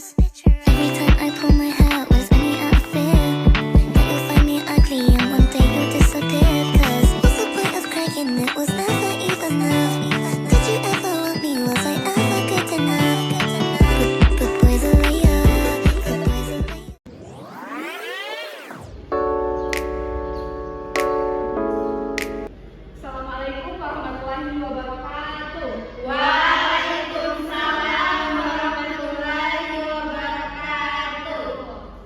cause every time I pull my hair was any outfit that you find me ugly and one day you disappear. Cause what's the point of crying? It was never even enough. Did you ever want me? Was I ever good enough? But boys are layer. But boys are layer. Assalamualaikum warahmatullahi wabarakatuh. Waalaikumsalam warahmatullahi wabarakatuh.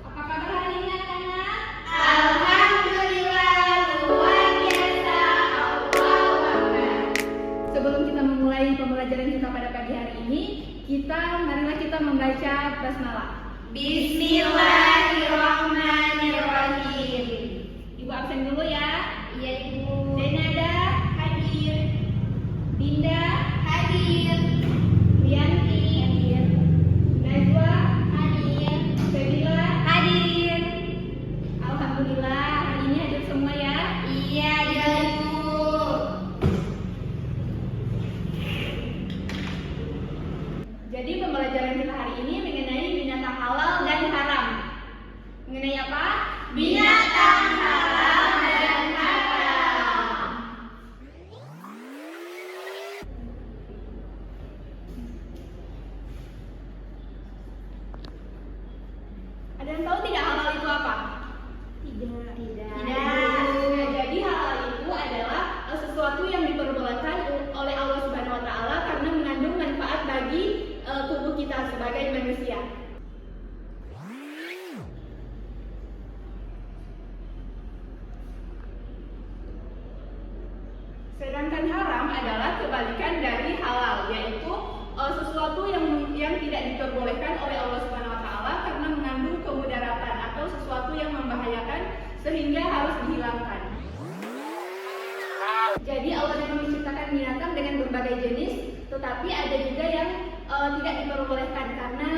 Apa kabar hari ini anak-anak? Alhamdulillah luar biasa. Allahu Akbar. Sebelum kita memulai pembelajaran kita pada pagi hari ini, marilah kita membaca basmalah. Bismillahirrahmanirrahim. Ibu absen dulu ya. Iya Ibu. Denada hadir. Dinda Hadir. Rianti hadir. Najwa Hadir. Febila Hadir. Alhamdulillah hari ini hadir semua ya. Iya Ibu. Jadi pembelajaran kita hari ini mengenai binatang halal dan haram. Mengenai apa? Binatang halal dan haram. Ada yang tahu tidak halal itu apa? Tidak. Nah, jadi halal itu adalah sesuatu yang diperbolehkan oleh Allah Subhanahu wa taala karena mengandung manfaat bagi tubuh kita sebagai manusia. Sedangkan haram adalah kebalikan dari halal, yaitu sesuatu yang tidak diperbolehkan oleh Allah Subhanahu wa taala karena mengandung kemudaratan atau sesuatu yang membahayakan sehingga harus dihilangkan. Jadi Allah memang menciptakan binatang dengan berbagai jenis, tetapi ada juga yang tidak diperbolehkan karena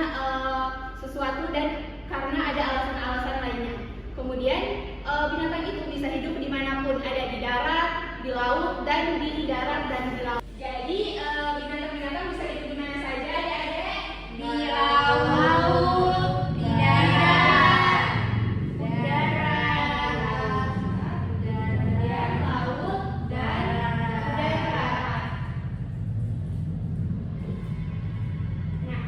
sesuatu dan karena ada alasan-alasan lainnya. Kemudian binatang itu bisa hidup dimanapun, ada di darat, di laut, dan di darat dan di laut. Jadi binatang-binatang bisa hidup di mana saja, adik-adik? Di laut, di darat, laut, dan udara. Nah,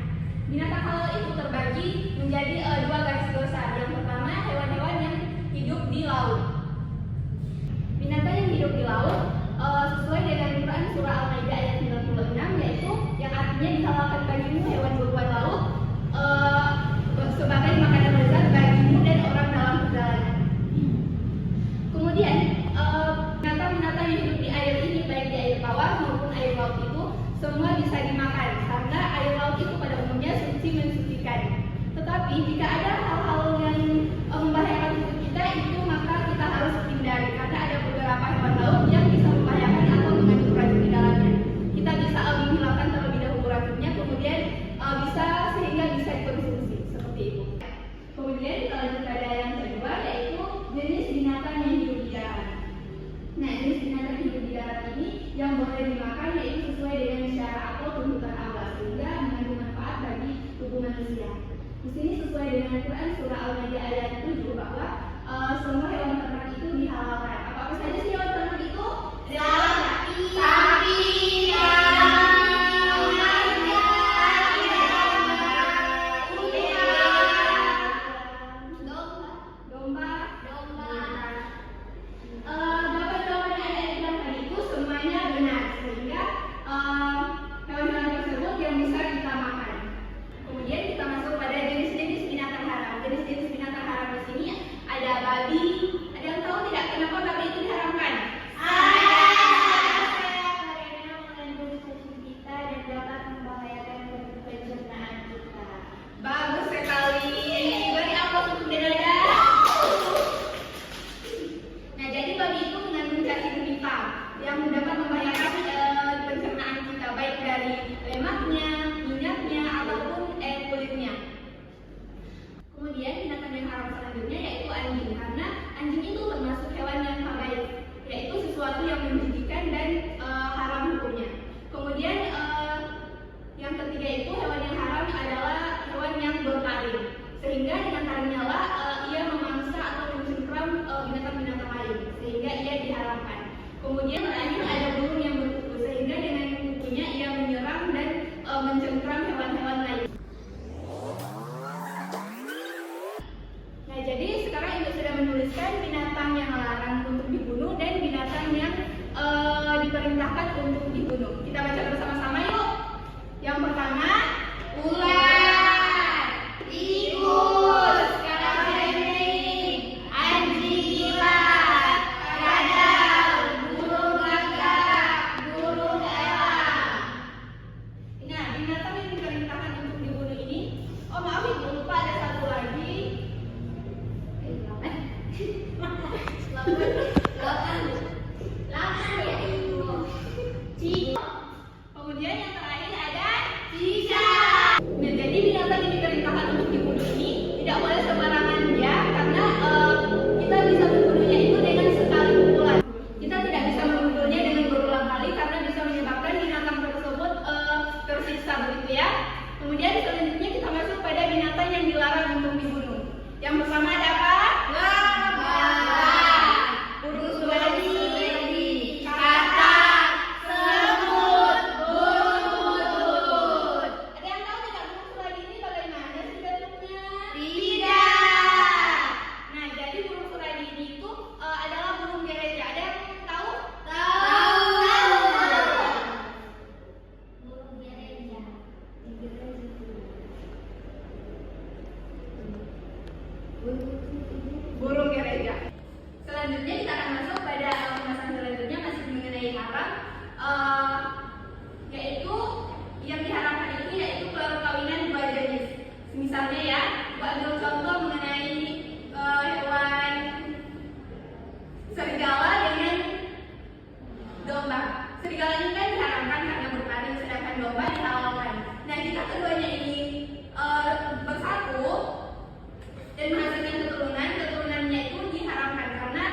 binatang halal itu terbagi menjadi dua garis besar. Yang pertama, hewan-hewan yang hidup di laut. Binatang yang hidup di laut sesuai dengan Quran surah Al-Maidah ayat 96, yaitu yang artinya dihalalkan bagimu hewan berbuat laut sebagai makanan lezat bagimu dan orang dalam perjalanan. Kemudian binatang-binatang yang hidup di air ini, baik di air tawar maupun air laut itu semua bisa dimakan karena air laut itu pada umumnya suci mensucikan. Tetapi jika ada hal-hal yang membahayakan tubuh kita itu maka kita harus hindari karena ada beberapa hewan laut yang bisa membahayakan atau mengandung racun di dalamnya. Kita bisa menghilangkan terlebih dahulu racunnya, kemudian sehingga bisa dikonsumsi seperti itu. Kemudian kita lanjut pada yang kedua, yaitu jenis binatang yang hidup di darat. Nah, jenis binatang yang hidup di darat ini yang boleh dimakan yaitu sesuai dengan syarat atau tuntutan Allah sehingga mengandung manfaat bagi tubuh manusia. Di sini sesuai dengan Quran surah Al-Maidah ayat 7 bahwa semua hewan ternak itu dihalalkan. Apa saja sih hewan ternak itu? Sapi, Domba. Jawaban-jawaban yang ada di dalam tadi itu semuanya benar sehingga hewan-hewan tersebut yang bisa kita makan. Kemudian kita masuk pada jenis-jenis binatang haram. Jenis-jenis binatang haram di sini ada babi. Ada yang tahu tidak kenapa babi itu diharamkan? untuk dibunuh. Kita baca bersama-sama yuk. Yang pertama, ular, tikus, kalajengking, anjing gila, kadal, burung gagak, burung elang. Nah, binatang yang diperintahkan untuk dibunuh ini, oh maaf ibu, lupa ada satu lagi. Kemudian yang terakhir ada cicak. Nah, jadi binatang yang diperintahkan untuk dibunuh ini tidak boleh sembarangan ya, karena kita bisa membunuhnya itu dengan sekali pukulan. Kita tidak bisa membunuhnya dengan berulang kali karena bisa menyebabkan binatang tersebut tersiksa begitu ya. Kemudian selanjutnya kita masuk pada binatang yang dilarang untuk dibunuh. Yang pertama ada apa? Burung suladi, katak, semut, burung butut. Ada yang tahu tidak burung suladi ini bagaimana sih bentuknya? Tidak. Nah, jadi burung suladi ini itu adalah burung gereja. Ada yang tahu? Tahu. Burung gereja. Burung gereja. Selanjutnya kita akan masuk pada pembahasan selanjutnya masih mengenai haram, yaitu yang diharamkan itu yaitu perkawinan dua jenis. Misalnya ya, ambil contoh mengenai hewan serigala dengan domba. Serigala ini kan diharamkan karena berpaling, sedangkan domba dihalalkan. Nah, jika keduanya ini bersatu dan menghasilkan keturunannya itu diharamkan karena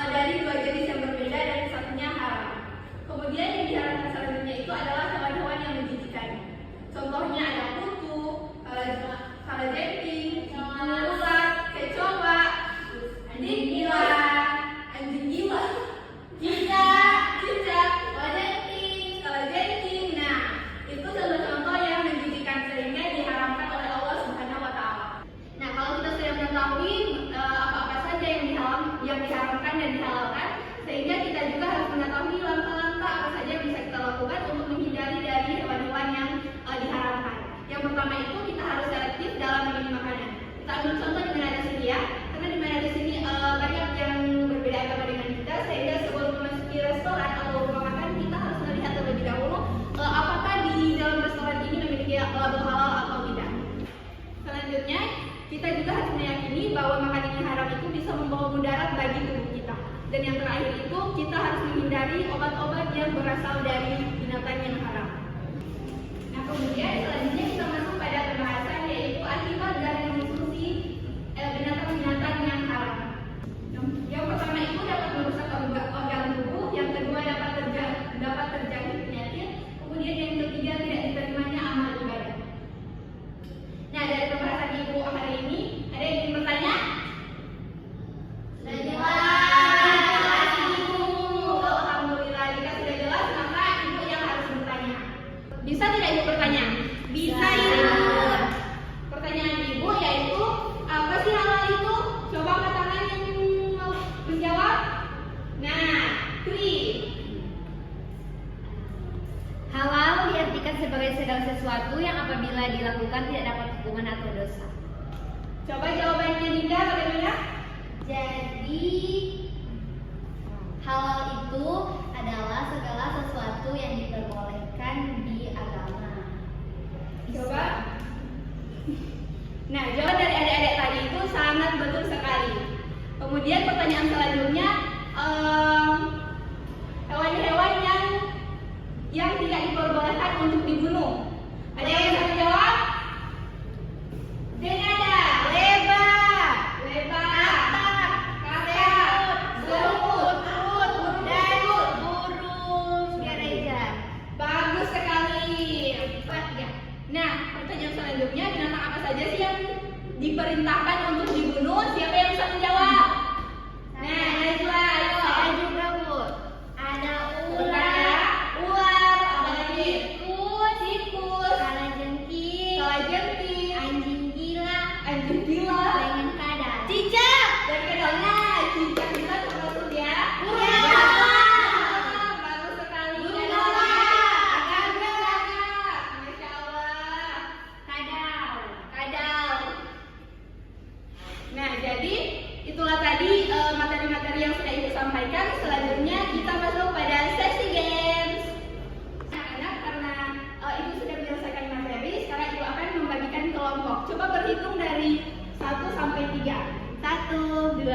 dari dua jenis yang berbeda dan satunya haram. Kemudian yang diharamkan selanjutnya itu adalah hewan-hewan yang menjijikan. Contohnya ada kutu, kalajengking, ular, kecoa, anjing gila, cicak, kalajengking. Nah, itu contoh-contoh yang menjijikan sehingga diharamkan oleh Allah Subhanahu wa Ta'ala. Nah, kalau kita sudah mengetahui apa-apa saja yang diharamkan dan dihalalkan, sehingga kita juga harus mengetahui langkah-langkah apa saja yang bisa kita lakukan untuk menghindari dari hewan-hewan yang diharamkan. Yang pertama itu kita harus selektif dalam memilih makanan. Kita ambil contoh di mana di sini ya, karena di mana di sini banyak yang berbeda agama dengan kita, sehingga sebelum memasuki restoran atau rumah makan kita harus melihat terlebih dahulu apakah di dalam restoran ini memiliki label halal atau tidak. Selanjutnya, kita juga harus meyakini bahwa makanan yang haram itu bisa membawa mudarat bagi tubuh kita. Dan yang terakhir itu, kita harus menghindari obat-obat yang berasal dari binatang yang haram. Nah, kemudian selanjutnya kita masuk pada pembahasan yaitu akibat dari mengonsumsi binatang-binatang yang haram. Yang pertama itu dapat merusak organ tubuh, yang kedua dapat terjangkit penyakit, kemudian yang ketiga tidak diterimanya amal ibadah. Nah, dari pembahasan ibu hari ini, ada yang ingin bertanya? Sudah jelas, Ibu. Alhamdulillah, jika sudah jelas, maka ibu yang harus bertanya. Bisa tidak ibu bertanya? Bisa ibu. Pertanyaan ibu yaitu, apa sih halal itu? Coba angkat tangan yang mau menjawab. Nah, 3. Halal diartikan sebagai segala sesuatu yang apabila dilakukan tidak dapat hukuman atau dosa. Coba jawabannya Dinda bagaimana? Jadi halal itu adalah segala sesuatu yang diperbolehkan di agama. Coba. Nah, jawaban dari adik-adik tadi itu sangat betul sekali. Kemudian pertanyaan selanjutnya, hewan-hewan yang tidak diperbolehkan untuk dibunuh. Ada yang bisa menjawab? Dan ada lebah, katak, semut, dan burung gereja. Bagus sekali. Nah, pertanyaan selanjutnya, binatang apa saja sih yang diperintahkan untuk dibunuh? Siapa yang bisa menjawab? Nah, Najwa, ayo. Saya juga, Bu. Ada ular, Apa lagi? Tikus, kalajengking, anjing gila, dengan kadal. cicak, dan kedalnya cicak kita termasuk ya. Iya. Bagus sekali. Burung Dan sampaikan, selanjutnya kita masuk pada sesi games. Anak-anak, karena Ibu sudah menyelesaikan materi, sekarang Ibu akan membagikan kelompok. Coba berhitung dari 1 sampai 3. 1, 2,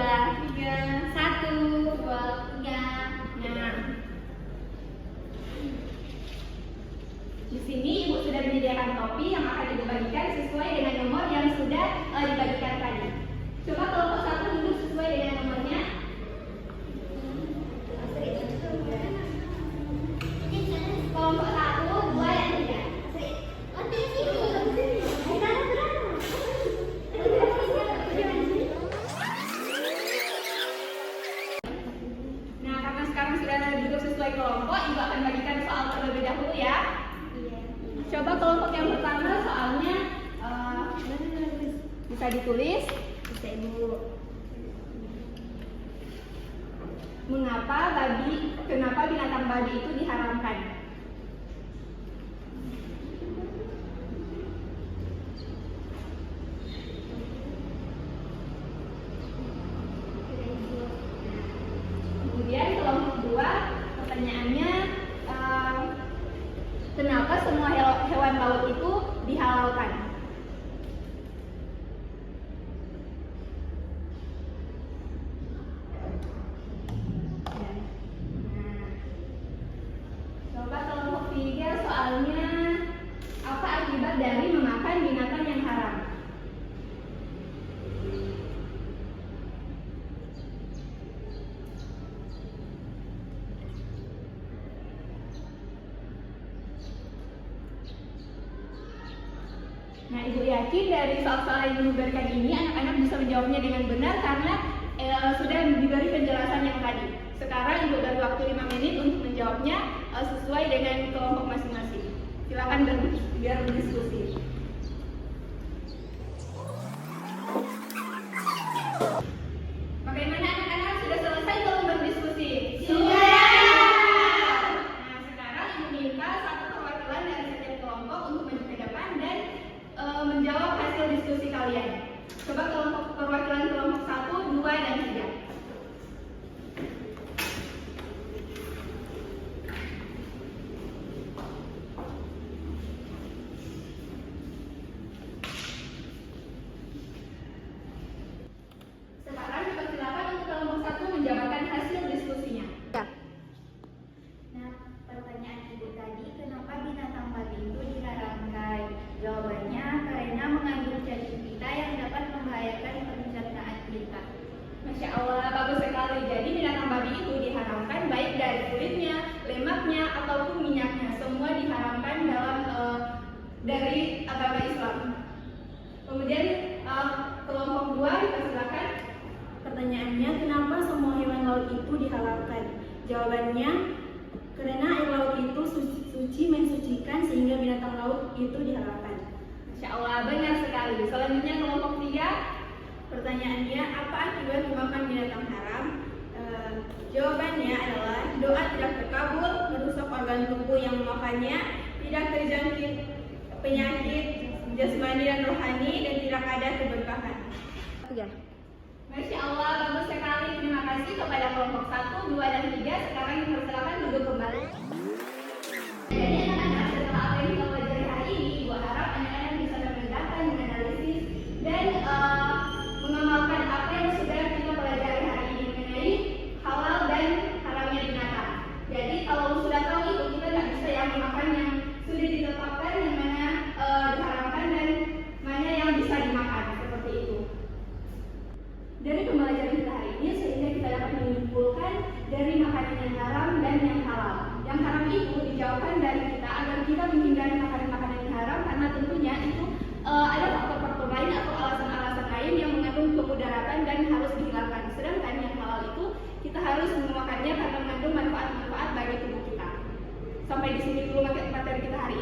3, 1, 2, 3. Nah, di sini Ibu sudah menyediakan topi yang akan Ibu bagikan sesuai dengan nomor yang sudah dibagikan tadi. Coba kelompok 1 duduk sesuai dengan nomornya. Kelompok 1, 2, dan 3. Nah, karena sekarang sudah duduk sesuai kelompok, Ibu akan bagikan soal terlebih dahulu ya. Coba kelompok yang pertama soalnya bisa ditulis. Bisa Ibu. Kenapa binatang babi itu diharamkan? Kemudian kelompok 2, pertanyaannya kenapa semua hewan laut itu dihalalkan? Coba kelompok 3 soalnya apa akibat dari memakan binatang yang haram? Nah, Ibu yakin dari soal-soal yang diberikan ini anak-anak bisa menjawabnya dengan benar karena sudah diberi penjelasan yang tadi. Sekarang Ibu beri waktu 5 menit untuk menjawabnya sesuai dengan kelompok masing-masing. Silakan biar berdiskusi. Bagaimana anak-anak, sudah selesai belum berdiskusi? Sudah. Nah, sekarang Ibu minta satu perwakilan dari setiap kelompok untuk maju ke depan dan menjawab hasil diskusi kalian. Coba perwakilan kelompok 1, 2, dan 3. Sekarang dipersilakan untuk kelompok 1 menjabarkan hasil diskusinya. Ya. Nah, pertanyaan Ibu tadi, kenapa binatang babi itu diharamkan? Jawabannya karena mengandung cacing pita yang dapat membahayakan pencernaan kita. Masya Allah, bagus sekali. Jadi binatang babi itu diharamkan baik dari kulitnya, lemaknya, ataupun minyaknya. Semua diharamkan dari agama Islam. Kemudian kelompok 2 dipersilakan. Pertanyaannya, kenapa semua hewan laut itu dihalalkan? Jawabannya, karena air laut itu suci mensucikan sehingga binatang laut itu dihalalkan. Masya Allah, benar sekali. Selanjutnya kelompok 3. Pertanyaannya, apa akibat memakan binatang haram? Jawabannya adalah doa tidak terkabul, merusak organ tubuh yang memakannya, tidak terjangkit penyakit jasmani dan rohani, dan tidak ada keberkahan. Masya Allah, bagus sekali. Terima kasih kepada kelompok 1, 2, dan 3. Sekarang dipersilakan duduk kembali. Jadi anak-anak, setelah apa yang kita pelajari hari ini, Ibu harap anak-anak bisa membedakan, menganalisis, dan mengamalkan apa yang sudah kita pelajari hari ini mengenai halal dan haramnya binatang. Jadi kalau sudah tahu itu, kita nggak bisa yang memakan yang sudah ditetapkan, yang mana diharamkan dan mana yang bisa dimakan, seperti itu. Dari pembelajaran kita hari ini, sehingga kita dapat menyimpulkan dari makanan yang haram dan yang halal. Yang haram itu dijauhkan dari kita agar kita menghindari makanan-makanan yang haram, karena tentunya itu ada faktor-faktor lain atau alasan-alasan lain yang mengandung kemudaratan dan harus dihilangkan. Sedangkan yang halal itu kita harus memakannya karena mengandung manfaat-manfaat bagi tubuh kita. Sampai di sini dulu materi kita hari